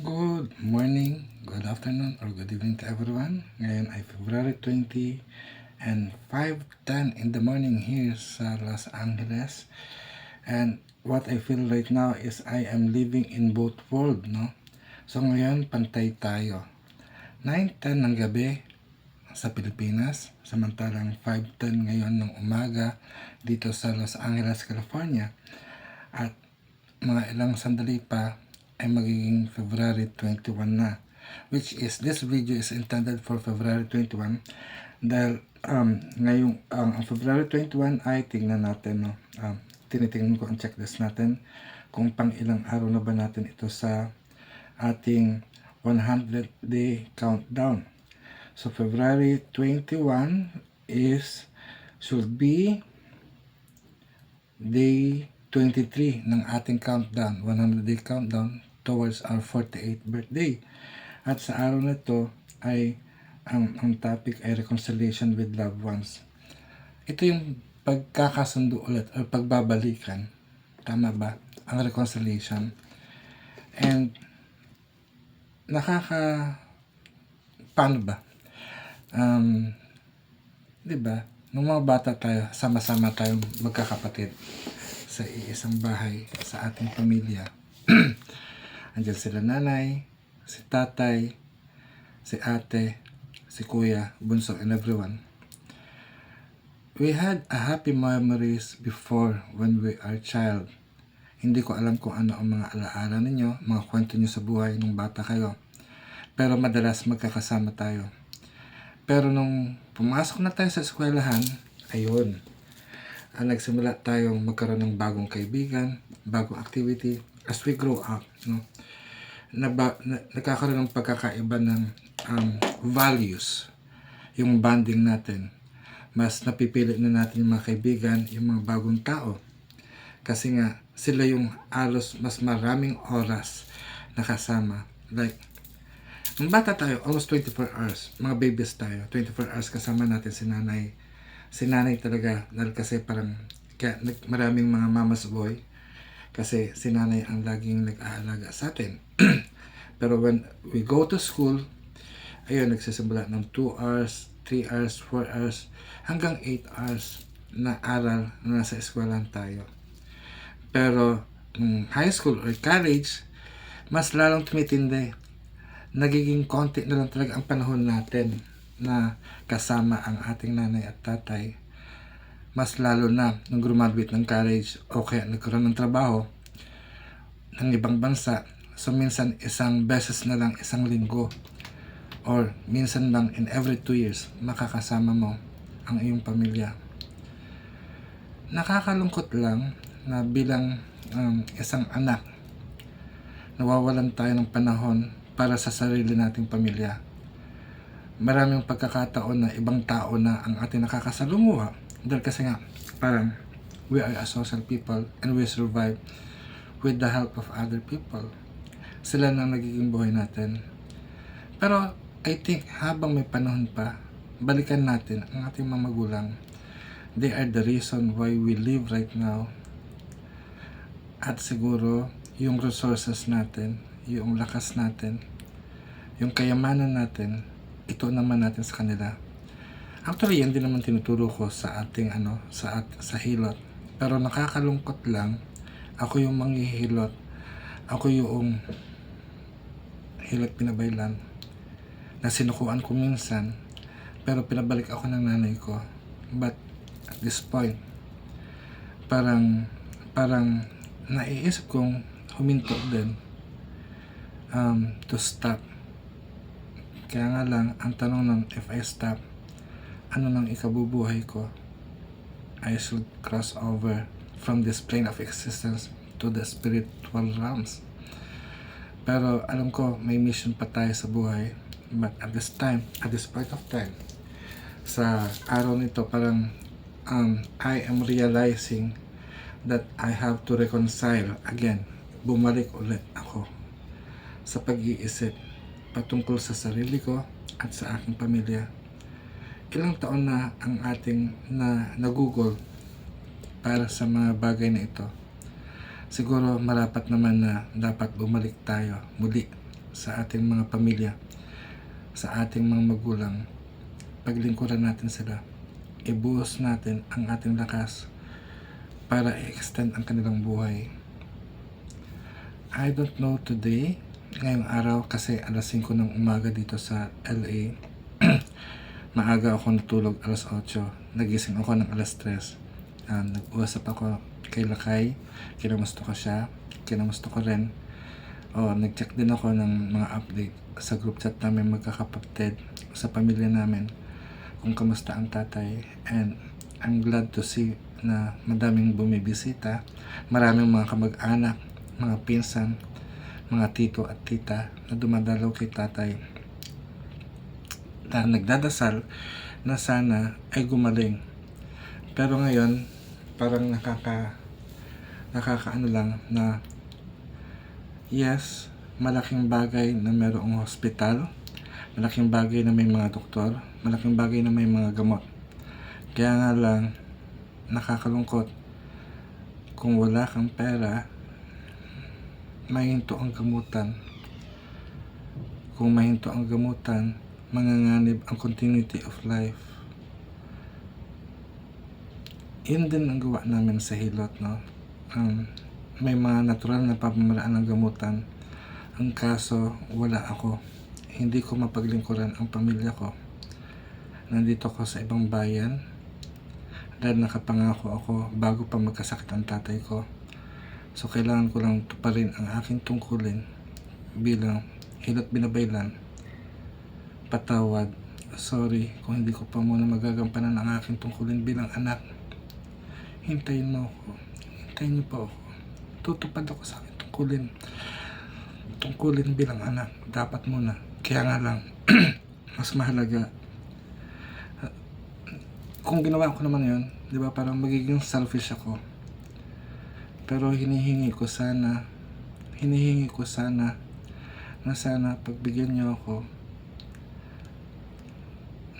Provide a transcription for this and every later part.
Good morning, good afternoon, or good evening to everyone. Ngayon ay February 20 and 5:10 in the morning here sa Los Angeles. And what I feel right now is I am living in both world, no? So ngayon, pantay tayo. 9:10 ng gabi sa Pilipinas, samantalang 5:10 ngayon ng umaga dito sa Los Angeles, California. At mga ilang sandali pa ay magiging February 21 na, which is this video is intended for February 21 dahil ngayong ang February 21 ay tingnan natin, no? Tinitingnan ko ang checklist natin kung pang ilang araw na ba natin ito sa ating 100-day countdown. So February 21 should be day 23 ng ating countdown, 100-day countdown towards our 48th birthday. At sa araw na ito ay ang topic ay reconciliation with loved ones. Ito yung pagkakasundo ulit o pagbabalikan. Tama ba? Ang reconciliation. And paano ba? Diba? Nung mga bata tayo, sama-sama tayong magkakapatid sa iisang bahay sa ating pamilya. Andiyan sila nanay, si tatay, si ate, si kuya, bunso, and everyone. We had a happy memories before when we are child. Hindi ko alam kung ano ang mga alaala ninyo, mga kwento nyo sa buhay nung bata kayo. Pero madalas magkakasama tayo. Pero nung pumasok na tayo sa eskwelahan, ayun, nagsimula tayong magkaroon ng bagong kaibigan, bagong activity as we grow up, no? Nagkakaroon ng pagkakaiba ng values, yung bonding natin. Mas napipili na natin yung mga kaibigan, yung mga bagong tao. Kasi nga, sila yung alos mas maraming oras nakasama. Like, nung bata tayo, almost 24 hours. Mga babies tayo, 24 hours kasama natin si nanay. Si nanay talaga, dahil kasi parang kaya maraming mga mama's boy. Kasi si nanay ang laging nag-aalaga sa atin. Pero when we go to school, ayun, nagsisimula ng 2 hours, 3 hours, 4 hours, hanggang 8 hours na aral na nasa eskwelahan tayo. Pero high school or college, mas lalong tumitindi. Nagiging konti na lang talaga ang panahon natin na kasama ang ating nanay at tatay. Mas lalo na nung graduate ng college o kaya nagkaroon ng trabaho ng ibang bansa. So minsan isang beses na lang isang linggo or minsan lang in every 2 years makakasama mo ang iyong pamilya. Nakakalungkot lang na bilang isang anak, nawawalan tayo ng panahon para sa sarili nating pamilya. Maraming pagkakataon na ibang tao na ang ating nakakasalumuha dahil kasi nga parang we are a social people and we survive with the help of other people. Sila na nagiging buhay natin. Pero I think habang may panahon pa, balikan natin ang ating mga magulang. They are the reason why we live right now. At siguro yung resources natin, yung lakas natin, yung kayamanan natin, ito naman natin sa kanila. Actually, yan din naman tinuturo ko sa ating sa hilot. Pero nakakalungkot lang, ako yung manghihilot. Ako yung hilot pinabailan na sinukuan ko minsan, pero pinabalik ako ng nanay ko. But at this point, parang naiisip kong huminto din to stop. Kaya nga lang, ang tanong ng if I stop, ano nang ikabubuhay ko? I should cross over from this plane of existence to the spiritual realms. Pero alam ko, may mission pa tayo sa buhay. But at this point of time, sa araw nito, parang I am realizing that I have to reconcile again. Bumalik ulit ako sa pag-iisip patungkol sa sarili ko at sa aking pamilya. Ilang taon na ang ating nagugol para sa mga bagay na ito. Siguro marapat naman na dapat bumalik tayo muli sa ating mga pamilya, sa ating mga magulang. Paglingkuran natin sila, ibuhos natin ang ating lakas para i-extend ang kanilang buhay. I don't know today, ngayong araw kasi alas 5 ng umaga dito sa LA. Maaga ako natulog alas 8, nagising ako ng alas 3. Nag-uusap ako kay Lakay, kinamusta ko siya, kinamusta ko rin. Nag-check din ako ng mga update sa group chat namin magkakapatid, sa pamilya namin, kung kamusta ang tatay. And I'm glad to see na madaming bumibisita, maraming mga kamag-anak, mga pinsan, mga tito at tita na dumadalaw kay tatay, na nagdadasal na sana ay gumaling. Pero ngayon parang nakakaano lang na yes, malaking bagay na mayroong hospital, malaking bagay na may mga doktor, malaking bagay na may mga gamot. Kaya nga lang nakakalungkot kung wala kang pera, mahinto ang gamutan. Kung mahinto ang gamutan, manganganib ang continuity of life. Yun din ang gawa namin sa Hilot, no? May mga natural na pamamaraan ng gamutan. Ang kaso, wala ako. Hindi ko mapaglingkuran ang pamilya ko. Nandito ako sa ibang bayan dahil nakapangako ako bago pa magkasakit ang tatay ko. So kailangan ko lang tuparin ang aking tungkulin bilang Hilot Binabaylan. Patawad, sorry kung hindi ko pa muna magagampanan ang aking tungkulin bilang anak. Hintayin mo ako, hintayin niyo pa ako. Tutupad ako sa aking tungkulin bilang anak. Dapat muna. Kaya nga lang mas mahalaga kung ginawa ko naman yun, di ba, parang magiging selfish ako. Pero hinihingi ko sana na sana pagbigyan niyo ako,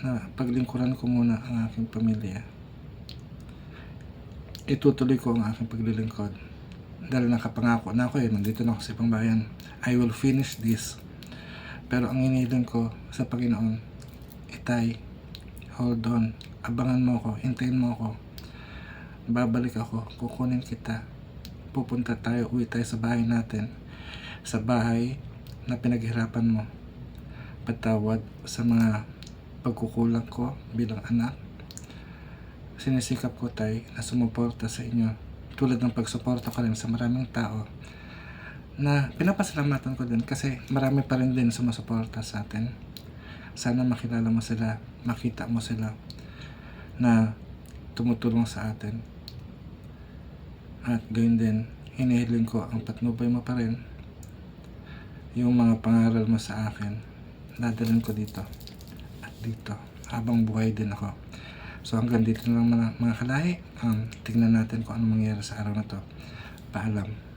na paglingkuran ko muna ang aking pamilya. Itutuloy ko ang aking paglilingkod dahil nakapangako na ako nandito na ako sa ibang bayan. I will finish this. Pero ang iniling ko sa Panginoon, Itay, hold on, abangan mo ako, hintayin mo ako, babalik ako, kukunin kita, pupunta tayo, uwi tayo sa bahay natin, sa bahay na pinaghirapan mo. Patawad sa mga pagkukulang ko bilang anak. Sinisikap ko, Tay, na sumuporta sa inyo tulad ng pagsuporta ko rin sa maraming tao na pinapasalamatan ko din kasi marami pa rin din sumusuporta sa atin. Sana makilala mo sila, makita mo sila na tumutulong sa atin. At gayon din, hinihiling ko ang patnubay mo pa rin yung mga pangaral mo sa akin. Dadalhin ko dito at dito habang buhay din ako. So hanggang dito na lang mga kalahi. Tingnan natin kung ano mangyayari sa araw na to. Paalam.